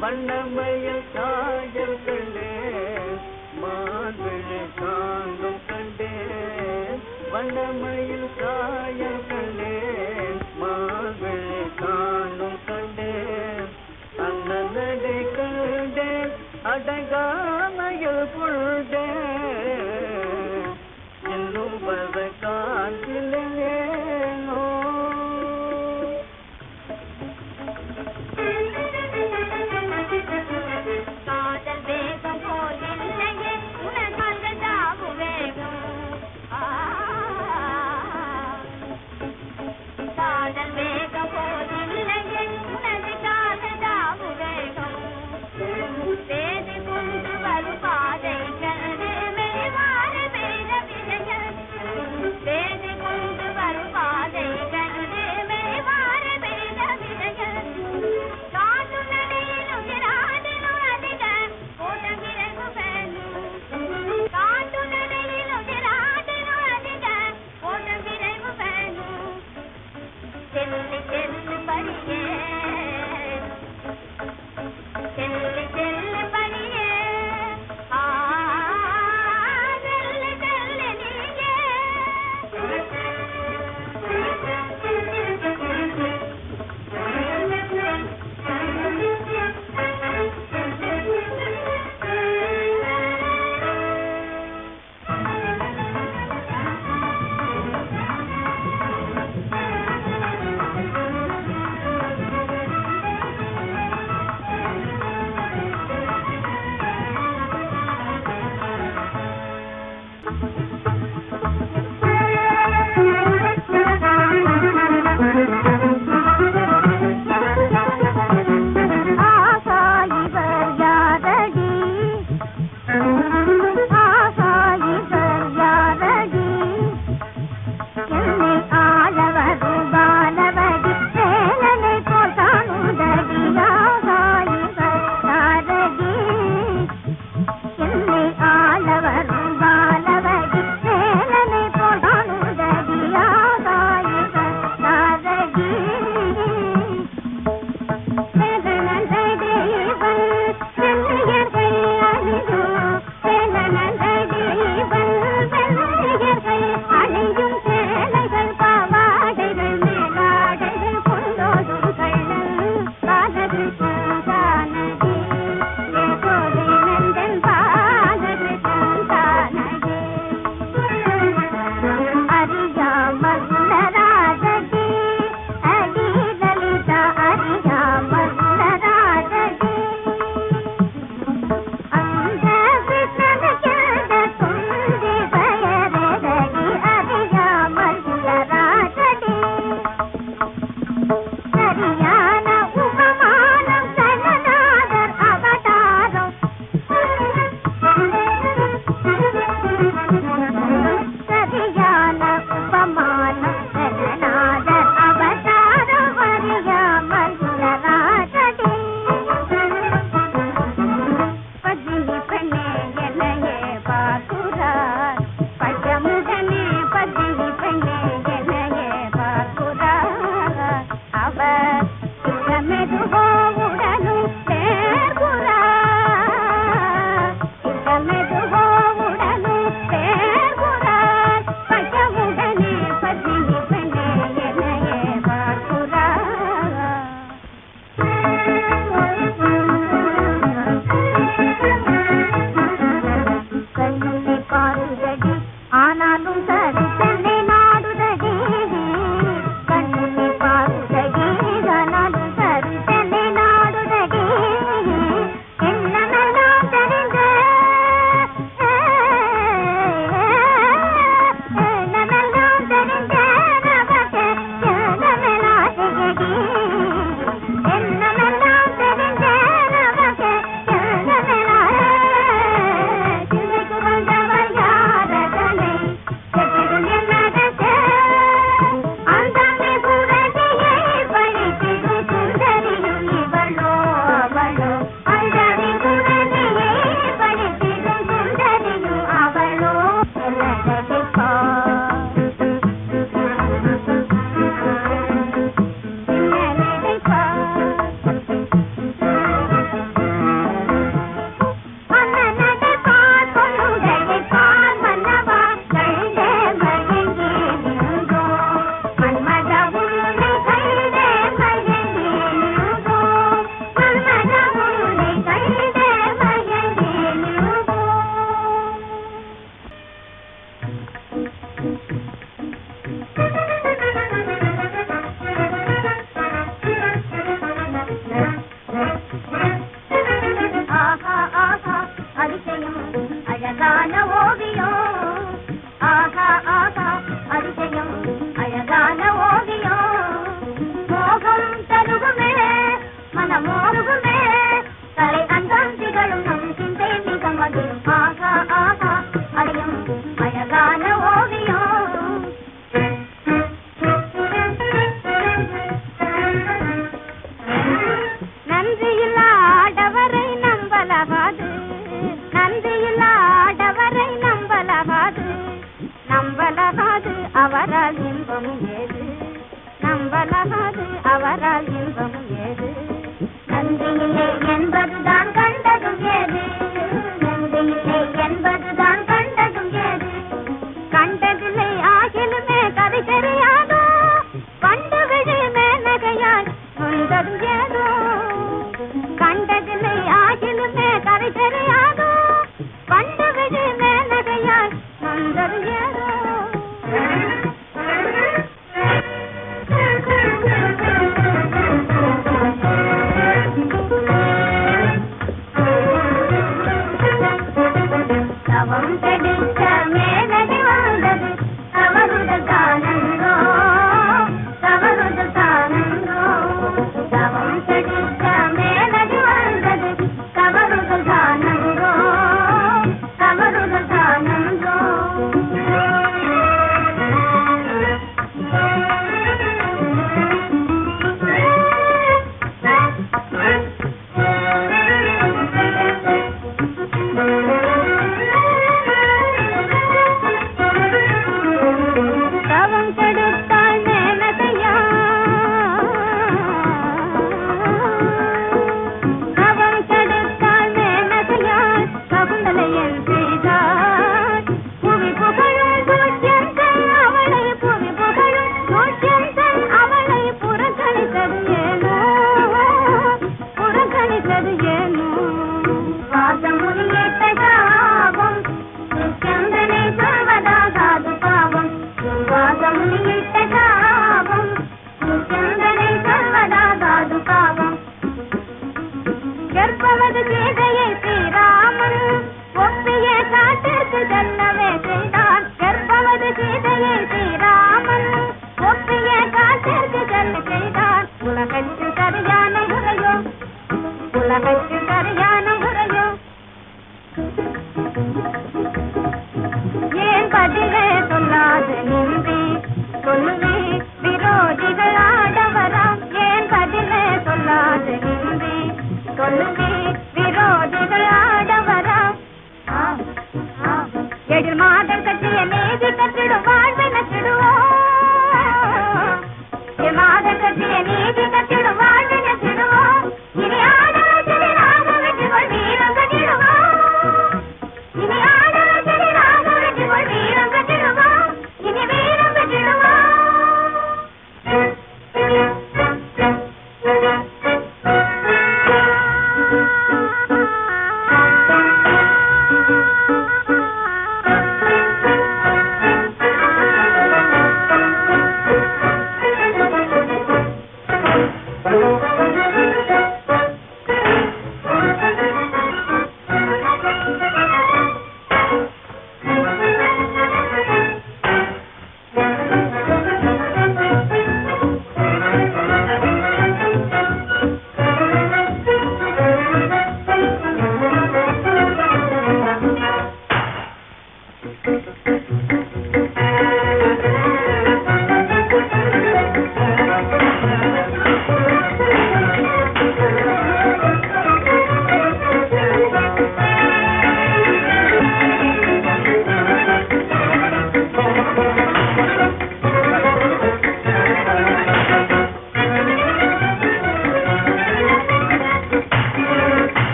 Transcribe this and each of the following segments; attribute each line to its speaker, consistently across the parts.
Speaker 1: வண்ணமயில் சாயல் கண்டே மார்பிழை தாங்கும் கண்டே வண்ணமயில் சாயல் கண்டே மார்பிழை தாங்கும் கண்டே அண்ணனடை கண்டே அடங்காமையில் புழ்டே இன்னும் பல காண்கிலேனோ
Speaker 2: காதல் வேகம் போல் இல்லையே உனக்காக தாவு வேகம் காதல் வேகம் போல் இல்லையே உனக்காக தாவு வேகம் தேடி கொண்டு வரும் பாதை கண்டு மெய்வாறு பெய்த விஜயம் தேடி கொண்டு அவரால் இன்பமும் ஏது நம்பலாது அவரால் இன்பமும் ஏது நன்றியில்லை என்பதுதான் கண்டதும் ஏது நன்றியில்லை என்பதுதான் கண்டதும் ஏது கண்டதில்லை ஆகிலுமே கதை தெரியாதோ கண்டு விழி மேனகையால் நொந்ததும் ஏதோ கண்டதில்லை ஆகிலுமே கதை தெரியாதோ கண்டு விழி மேனகையால் நொந்ததும் ஏதோ தவம் கெடுத்த மேனகை வந்தது தவறுதல் தானங்கோ தவறுதல் தானங்கோ தவம் கெடுத்த மேனகை வந்தது தவறுதல் தானங்கோ தவறுதல் தானங்கோ தவம் கெடுத்தாள் மேனகையா தவம் கெடுத்தாள் மேனகையாள் ககுந்தலையன் செய்தாள் புவி புகழும் துஷ்யந்தன் அவளை புவி புகழும் துஷ்யந்தன் அவளை புறக்கணித்தது ஏனோ புறக்கணித்தது ஏனோ வாசமுனியிட்ட சாபம் துஷ்யந்தனை சொல்வதாகாது பாவம் வாசமுனியிட்ட சாபம் துஷ்யந்தனை சொல்வதாகாது பாவம் கற்பவது சீதையை ஸ்ரீராமன் ஒப்பிய காட்டிற்கு செல்லவே செய்தான் கற்பவது சீதையை ஸ்ரீராமன் ஒப்பிய காட்டிற்கு செல்ல செய்தான் உலகத்தில் சரியான முறையோ உலகத்தில் சரியான முறையோ ஏன் பதிலே சொல்லாது நின்றி சொல்லுவே விரோதிகள் ஆடவராம் ஏன் பதிலே சொல்லாது நின்றி சொல்லுவே விரோதிகள் ஆடவராம் எதிர் மாதம் கட்டிய நீதி கட்டிடும் வாழ்வை நட்டிடுவோம் மாதம் கட்டிய நீதி கட்டிடும் வாழ்வை நட்டிடுவோம் இனி ஆடவர்களை நாக வெற்றிகள் வீரம் கட்டிடுவோம் இனி ஆடவர்களை நாக வெற்றிகள் வீரம் கட்டிடுவோம் இனி வீரம் கட்டிடுவோம்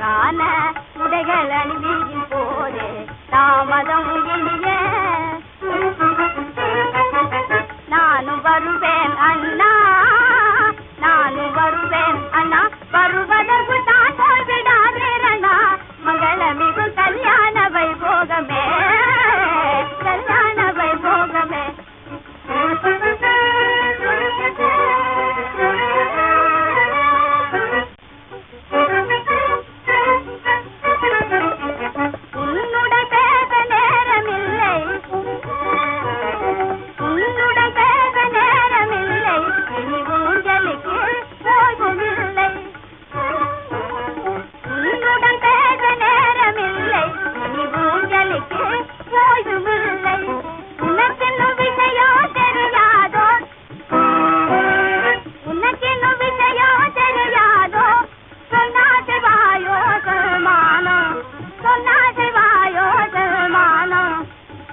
Speaker 2: அழகான உடைகள் அணிவியின் போதே தாமதம் இனிய நானும் வருவேன் அண்ணா நானும் வருவேன் அண்ணா வருவதற்கு தான் போய்விடாதேரண்ணா மங்களமிகு கல்யாண வைபோகமே கல்யாண வைபோகமே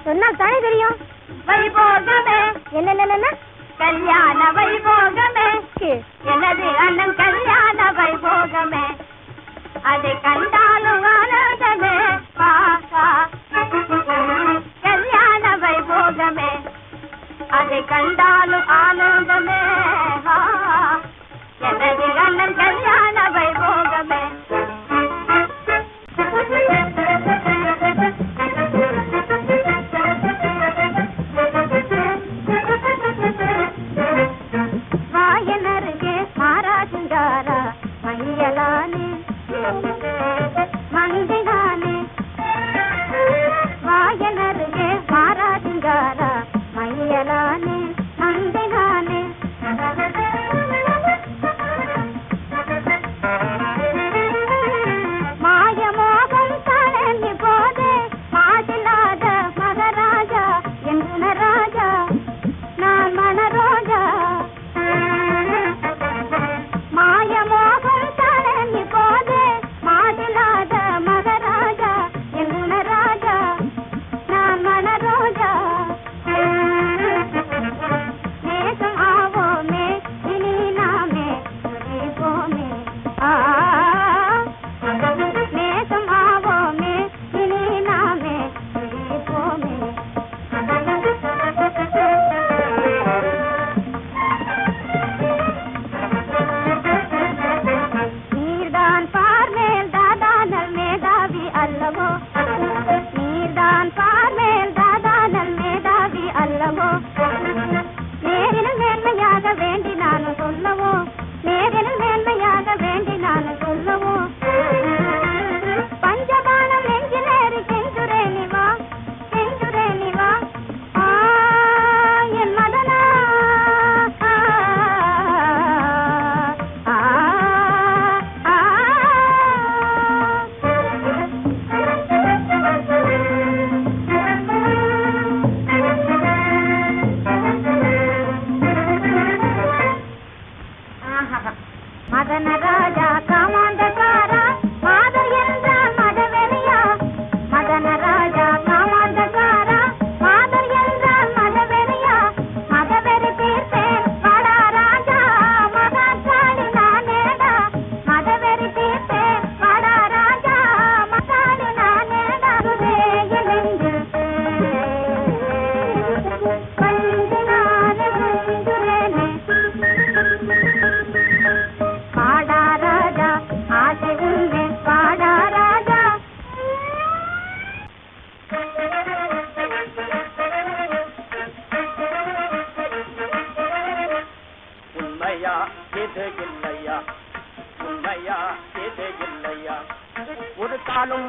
Speaker 2: சொன்னால் தானே தெரியும் வைபோகமே என்ன கல்யாண வைபோகமே எனது அண்ணன் கல்யாண வைபோகமே அதை கண்டாலும் ஆனந்தமே கல்யாண வைபோகமே அதை கண்டாலும் ஆனந்தமே எனது அண்ணன் கல்யாண வைபோகமே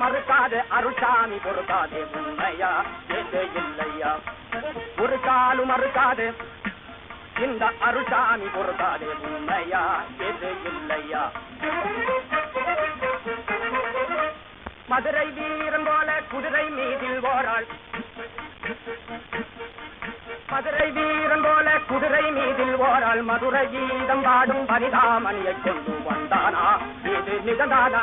Speaker 1: மறுக்காது அருள்சாமி பொறுக்காதே உண்மையா எது இல்லையா ஒரு காலும் மறுக்காது இந்த அருள்சாமி பொறுக்காதே உண்மையா எது இல்லையா மதுரை வீரன் போல குதிரை மீதில் ஓராள் மதுரை வீரன் போல குதிரை மீதில் ஓராள் மதுரை கீதம் பாடும் வனிதாமணியை கொண்டு வந்தானா இது நிகழ்ந்தானா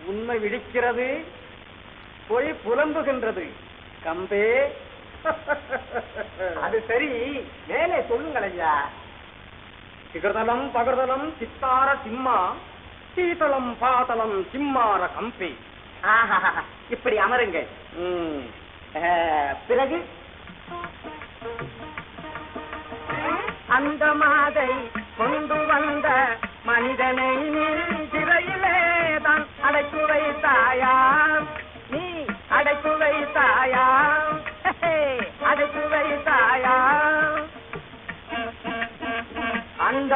Speaker 1: உண்மை விழிக்கிறது பொய் புலம்புகின்றது கம்பே அது சரி மேலே சொல்லுங்கள் ஐயா சிகர்தலம் பகர்தலம் சித்தார சிம்மா சீதளம் பாதளம் சிம்மார கம்பி.
Speaker 3: இப்படி அமருங்க. பிறகு
Speaker 1: அந்த மாதை கொண்டு வந்த மனிதனை சிறையிலே தான் அடைத்து வைத்தாயா, நீ அடைத்து வைத்தாயா, அடைத்து வைத்தாயா. அந்த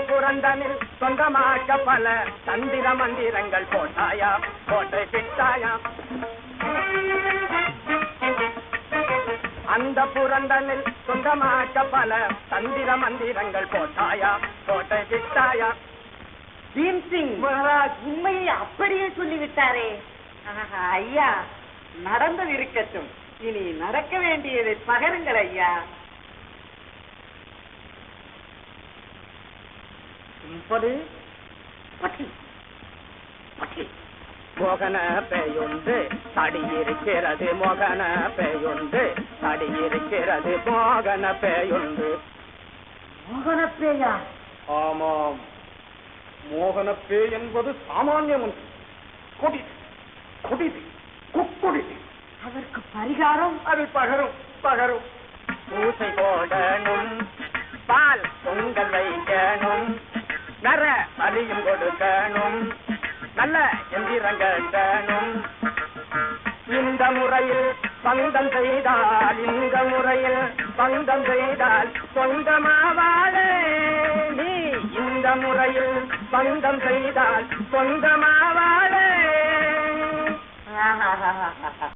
Speaker 1: புரந்தனில் சொந்தமாக்க பல தந்திர மந்திரங்கள் போட்டாயா, போட்டை விட்டாயா. அந்த புரந்தனில் சொந்தமாக்க பல தந்திர மந்திரங்கள் போட்டாயா, போட்டை விட்டாயா.
Speaker 3: பீம்சிங் மகாராஜ் உண்மையை அப்படியே சொல்லிவிட்டாரே. ஐயா, நடந்தது இருக்கட்டும், இனி நடக்க வேண்டியதை பகருங்கள் ஐயா.
Speaker 1: மோகன பெயுண்டு தடியிருக்கிறது, மோகன பெயுண்டு தடியிருக்கிறது, மோகன பெயுண்டு.
Speaker 3: மோகன பேயா?
Speaker 1: ஆமாம், மோகன பே என்பது சாமானியம் ஒன்று. கொடிது கொடிது குக்கொடிது.
Speaker 3: அதற்கு பரிகாரம்?
Speaker 1: அது பகரும் பகரும். பூசை போடணும், பால் பொங்கல் வைக்கணும், நர பலியும் கொடுக்கணும், நல்ல எந்திரங்கட்டணும். இந்த முறையில் பந்தம் செய்தால், இந்த முறையில் பந்தம் செய்தால் சொந்தமாவாளே நீ. இந்த முறையில் பந்தம் செய்தால் சொந்தமா